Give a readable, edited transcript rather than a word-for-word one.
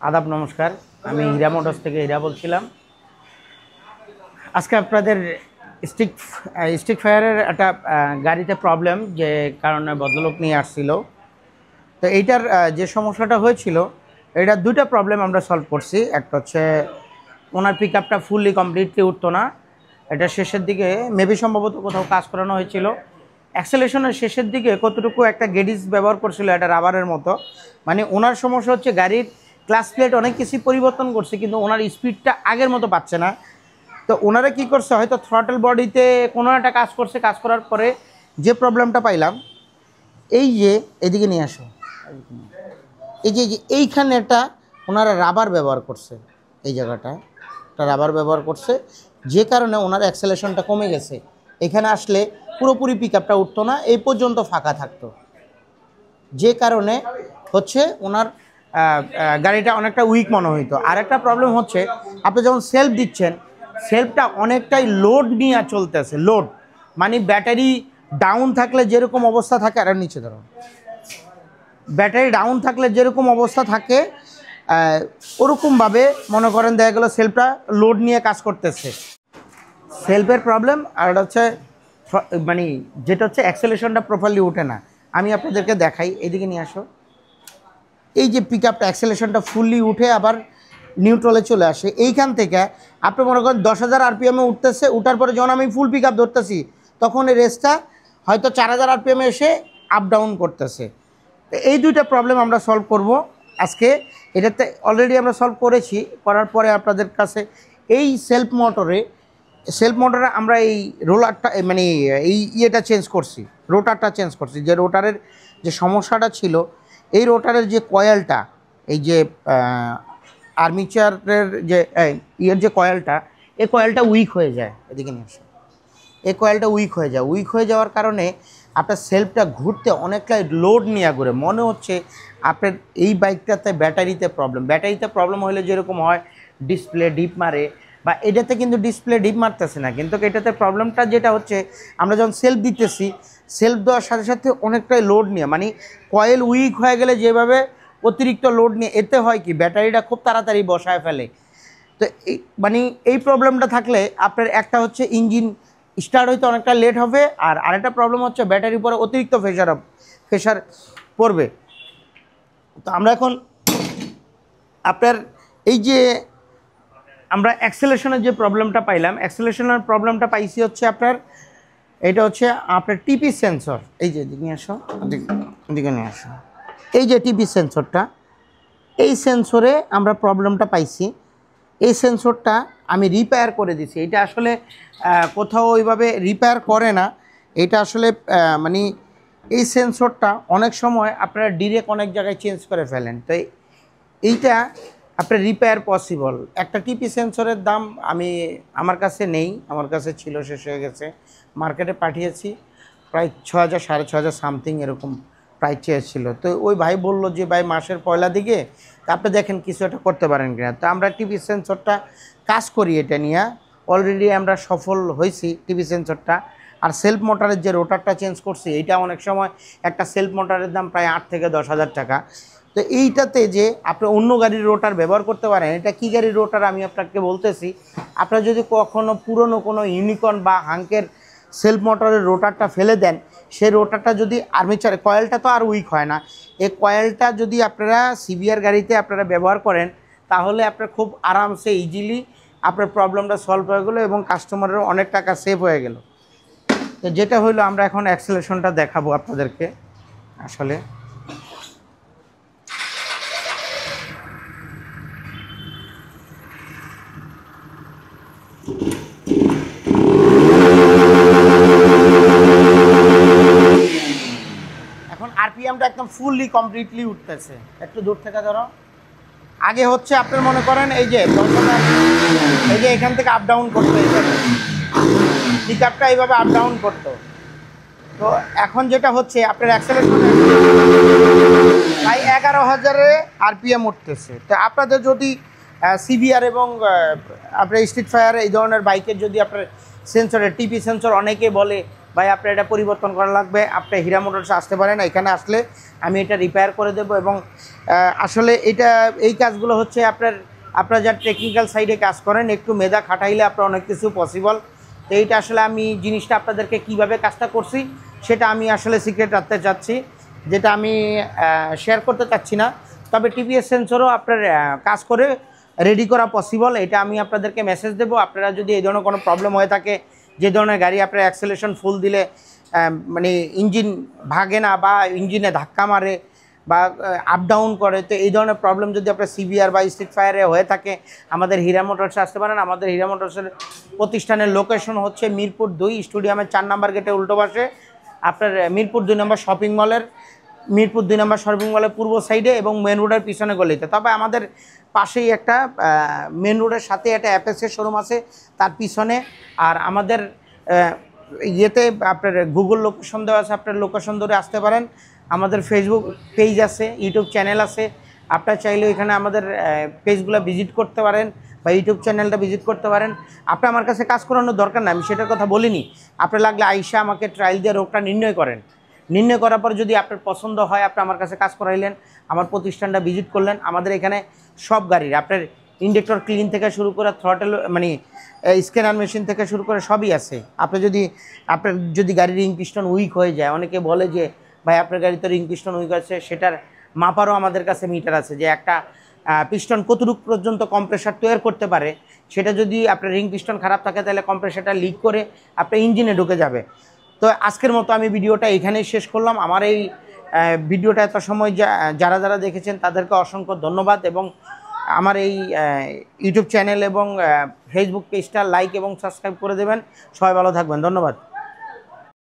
आदाब नमस्कार আমি হীরা মোটরস থেকে হীরা বলছিলাম। আজকে আপনাদের স্টিক ফায়ারের একটা গাড়িতে প্রবলেম যে কারণে ভদ্রলোক নিয়ে আসছিল। তো এইটার যে সমস্যাটা হয়েছিল এটা দুইটা প্রবলেম আমরা সলভ করছি। একটা হচ্ছে ওনার পিকআপটা ফুললি কমপ্লিটলি উঠতো না, এটা শেষের দিকে মেবি সম্ভবত কোথাও কাজ করানো হয়েছিল। অ্যাক্সেলেশনের শেষের দিকে কতটুকু একটা গেডিস ব্যবহার করছিল, এটা রাবারের মতো। মানে ওনার সমস্যা হচ্ছে গাড়ির ক্লাস প্লেট অনেক কিছুই পরিবর্তন করছে কিন্তু ওনার স্পিডটা আগের মতো পাচ্ছে না। তো ওনারা কী করছে, হয়তো থ্রটল বডিতে কোনো একটা কাজ করছে, কাজ করার পরে যে প্রবলেমটা পাইলাম, এই যে এদিকে নিয়ে আসো, এই যে এইখানে একটা ওনারা রাবার ব্যবহার করছে, এই জায়গাটা একটা রাবার ব্যবহার করছে, যে কারণে ওনার অ্যাক্সেলেশনটা কমে গেছে। এখানে আসলে পুরোপুরি পিকআপটা উঠতো না, এই পর্যন্ত ফাঁকা থাকতো, যে কারণে হচ্ছে ওনার গাড়িটা অনেকটা উইক মনে হইতো। আর একটা প্রবলেম হচ্ছে আপনি যখন সেলফ দিচ্ছেন, সেলফটা অনেকটাই লোড নিয়ে চলতেছে। লোড মানে ব্যাটারি ডাউন থাকলে যেরকম অবস্থা থাকে, আর নিচে ধরুন, ব্যাটারি ডাউন থাকলে যেরকম অবস্থা থাকে ওরকমভাবে মনে করেন দেখা গেলো সেলফটা লোড নিয়ে কাজ করতেছে। সেলফের প্রবলেম আর এটা হচ্ছে মানে যেটা হচ্ছে অ্যাক্সেলেশনটা প্রপারলি ওঠে না। আমি আপনাদেরকে দেখাই, এদিকে নিয়ে আসো। এই যে পিকআপটা অ্যাক্সেলেশনটা ফুললি উঠে আবার নিউট্রালে চলে আসে, এইখান থেকে আপনি মনে করেন 10,000 আরপিএমে উঠতেছে, উঠার পরে যখন আমি ফুল পিকআপ ধরতেছি তখন এই রেসটা হয়তো 4,000 আরপিএমে এসে আপ ডাউন করতেছে। এই দুইটা প্রবলেম আমরা সলভ করব আজকে। এটাতে অলরেডি আমরা সলভ করেছি, করার পরে আপনাদের কাছে এই সেলফ মোটরে আমরা এই রোলারটা মানে এই ইয়েটা চেঞ্জ করছি, রোটারটা চেঞ্জ করছি। যে রোটারের যে সমস্যাটা ছিল, এই রোটারের যে কয়েলটা, এই যে আর্মিচারের যে ইয়ের যে কয়েলটা, এই কয়েলটা উইক হয়ে যায়। এদিকে নিয়ে আসে, এই কয়েলটা উইক হয়ে যায়। উইক হয়ে যাওয়ার কারণে আপনার সেলফটা ঘুরতে অনেকটাই লোড নিয়ে ঘুরে। মনে হচ্ছে আপনার এই বাইকটাতে ব্যাটারিতে প্রবলেম হলে যেরকম হয় ডিসপ্লে ডিপ মারে, বা এটাতে কিন্তু ডিসপ্লে ডিপ মারতেছে না, কিন্তু এটাতে প্রবলেমটা যেটা হচ্ছে আমরা যখন সেলফ দিতেছি, সেলফ দেওয়ার সাথে সাথে অনেকটাই লোড নিয়ে, মানে কয়েল উইক হয়ে গেলে যেভাবে অতিরিক্ত লোড নিয়ে, এতে হয় কি ব্যাটারিটা খুব তাড়াতাড়ি বসায় ফেলে। তো এই মানে এই প্রবলেমটা থাকলে আপনার একটা হচ্ছে ইঞ্জিন স্টার্ট হইতে অনেকটা লেট হবে, আর আরেকটা প্রবলেম হচ্ছে ব্যাটারির উপরে অতিরিক্ত প্রেশার পড়বে। তো আমরা এখন আপনার এই যে আমরা অ্যাক্সেলেশনের যে প্রবলেমটা পাইলাম, অ্যাক্সেলেশনের প্রবলেমটা পাইছি হচ্ছে আপনার এটা হচ্ছে আপনার টিপি সেন্সর। এই যে এদিকে নিয়ে আসো, এদিকে নিয়ে আসো, এই যে টিপি সেন্সরটা, এই সেন্সরে আমরা প্রবলেমটা পাইছি। এই সেন্সরটা আমি রিপেয়ার করে দিছি। এটা আসলে কোথাও ওইভাবে রিপেয়ার করে না, এটা আসলে মানে এই সেন্সরটা অনেক সময় আপনারা ডিরেক্ট অনেক জায়গায় চেঞ্জ করে ফেলেন। তো এইটা আপনার রিপেয়ার পসিবল। একটা টিপি সেন্সরের দাম আমার কাছে নেই, আমার কাছে ছিল, শেষ হয়ে গেছে, মার্কেটে পাঠিয়েছি, প্রায় 6,000 6,500 সামথিং এরকম প্রাইস চেয়েছিল। তো ওই ভাই বললো যে ভাই মাসের পয়লা দিকে তা আপনি দেখেন কিছু একটা করতে পারেন কিনা। তো আমরা টিভি সেন্সরটা কাজ করি, এটা নিয়ে অলরেডি আমরা সফল হয়েছি টিভি সেন্সরটা। আর সেলফ মোটরের যে রোটারটা চেঞ্জ করছি, এইটা অনেক সময় একটা সেলফ মোটরের দাম প্রায় 8 থেকে 10,000 টাকা। তো এইটাতে যে আপনি অন্য গাড়ির রোটার ব্যবহার করতে পারেন, এটা কী গাড়ির রোটার আমি আপনাকে বলতেছি। আপনারা যদি কখনও পুরনো কোনো ইউনিকর্ন বা হাঙ্কের সেলফ মোটরের রোটারটা ফেলে দেন, সেই রোটারটা যদি আর্মেচারে, কয়েলটা তো আর উইক হয় না, এই কয়েলটা যদি আপনারা সিভিআর গাড়িতে আপনারা ব্যবহার করেন, তাহলে আপনার খুব আরামসে ইজিলি আপনার প্রবলেমটা সলভ হয়ে গেলো এবং কাস্টমারেরও অনেক টাকা সেভ হয়ে গেল। তো যেটা হইলো আমরা এখন অ্যাক্সেলেশনটা দেখাবো আপনাদেরকে। আসলে এখন আরপিএমটা একদম ফুললি কমপ্লিটলি উঠতেছে। একটু দূর থেকে ধরো। আগে হচ্ছে আপনার মনে করেন এই যে এখান থেকে আপ ডাউন করতো, পিকআপটা এইভাবে আপ ডাউন করতো। তো এখন যেটা হচ্ছে আপনার অ্যাক্সেলেশন প্রায় 11,000-এ আরপিএম উঠতেছে। তো আপনাদের যদি সিভিআর এবং আপনার স্ট্রিট ফায়ার এই ধরনের বাইকের যদি আপনার সেন্সরের টিপি সেন্সর অনেকে বলে ভাই আপনার এটা পরিবর্তন করা লাগবে, আপনি হীরা মোটরসে আসতে পারেন, এখানে আসলে আমি এটা রিপেয়ার করে দেবো। এবং আসলে এই কাজগুলো হচ্ছে আপনারা যা টেকনিক্যাল সাইডে কাজ করেন, একটু মেধা খাটাইলে আপনার অনেক কিছু পসিবল। তো এইটা আসলে আমি জিনিসটা আপনাদেরকে কিভাবে কাজটা করছি সেটা আমি আসলে সিক্রেট রাখতে চাচ্ছি, যেটা আমি শেয়ার করতে চাচ্ছি না। তবে টিপিএস সেন্সরও আপনার কাজ করে রেডি করা পসিবল, এটা আমি আপনাদেরকে মেসেজ দেবো। আপনারা যদি এই ধরনের কোনো প্রবলেম হয়ে থাকে, যে ধরনের গাড়ি আপনার অ্যাক্সেলেশন ফুল দিলে মানে ইঞ্জিন ভাগে না বা ইঞ্জিনে ধাক্কা মারে বা আপ ডাউন করে, তো এই ধরনের প্রবলেম যদি আপনার সিবিআর বা স্ট্রিট ফায়ারে হয়ে থাকে, আমাদের হীরা মোটরসে আসতে পারেন। আমাদের হীরা মোটরসের প্রতিষ্ঠানের লোকেশন হচ্ছে মিরপুর 2 স্টেডিয়ামের 4 নম্বর গেটে উল্টো পাশে, আপনার মিরপুর 2 নম্বর শপিং মলের পূর্ব সাইডে এবং মেন রোডের পিছনে গলিতে। তবে আমাদের পাশেই একটা মেন রোডের সাথে একটা অ্যাপেক্সের শোরুম আছে, তার পিছনে। আর আমাদের ইয়েতে আপনার গুগল লোকেশন দেওয়া আছে, আপনার লোকেশন ধরে আসতে পারেন। আমাদের ফেসবুক পেজ আছে, ইউটিউব চ্যানেল আছে, আপনারা চাইলে এখানে আমাদের পেজগুলো ভিজিট করতে পারেন বা ইউটিউব চ্যানেলটা ভিজিট করতে পারেন। আপনি আমার কাছে কাজ করানোর দরকার না, আমি সেটার কথা বলিনি। আপনার লাগলে আইসা আমাকে ট্রায়াল দিয়ে রোগটা নির্ণয় করেন, নির্ণয় করার পর যদি আপনার পছন্দ হয়, আপনি আমার কাছে কাজ করাইলেন, আমার প্রতিষ্ঠানটা ভিজিট করলেন। আমাদের এখানে সব গাড়ির আপনার ইন্ডেক্টর ক্লিন থেকে শুরু করে থ্রটেল মানে স্ক্যানার মেশিন থেকে শুরু করে সবই আছে। আপনার যদি গাড়ির রিং পিস্টন উইক হয়ে যায়, অনেকে বলে যে ভাই আপনার গাড়িতে রিং পিস্টন উইক আছে, সেটার মাপারও আমাদের কাছে মিটার আছে, যে একটা পিস্টন কতটুকু পর্যন্ত কম্প্রেসার তৈরি করতে পারে। সেটা যদি আপনার রিং পিস্টন খারাপ থাকে, তাহলে কম্প্রেসারটা লিক করে আপনার ইঞ্জিনে ঢুকে যাবে। তো আজকের মতো আমি ভিডিওটা এখানেই শেষ করলাম। আমার এই ভিডিওটা এত সময় যারা দেখেছেন তাদেরকে অসংখ্য ধন্যবাদ। এবং আমার এই ইউটিউব চ্যানেল এবং ফেসবুক পেজটা লাইক এবং সাবস্ক্রাইব করে দেবেন। সবাই ভালো থাকবেন, ধন্যবাদ।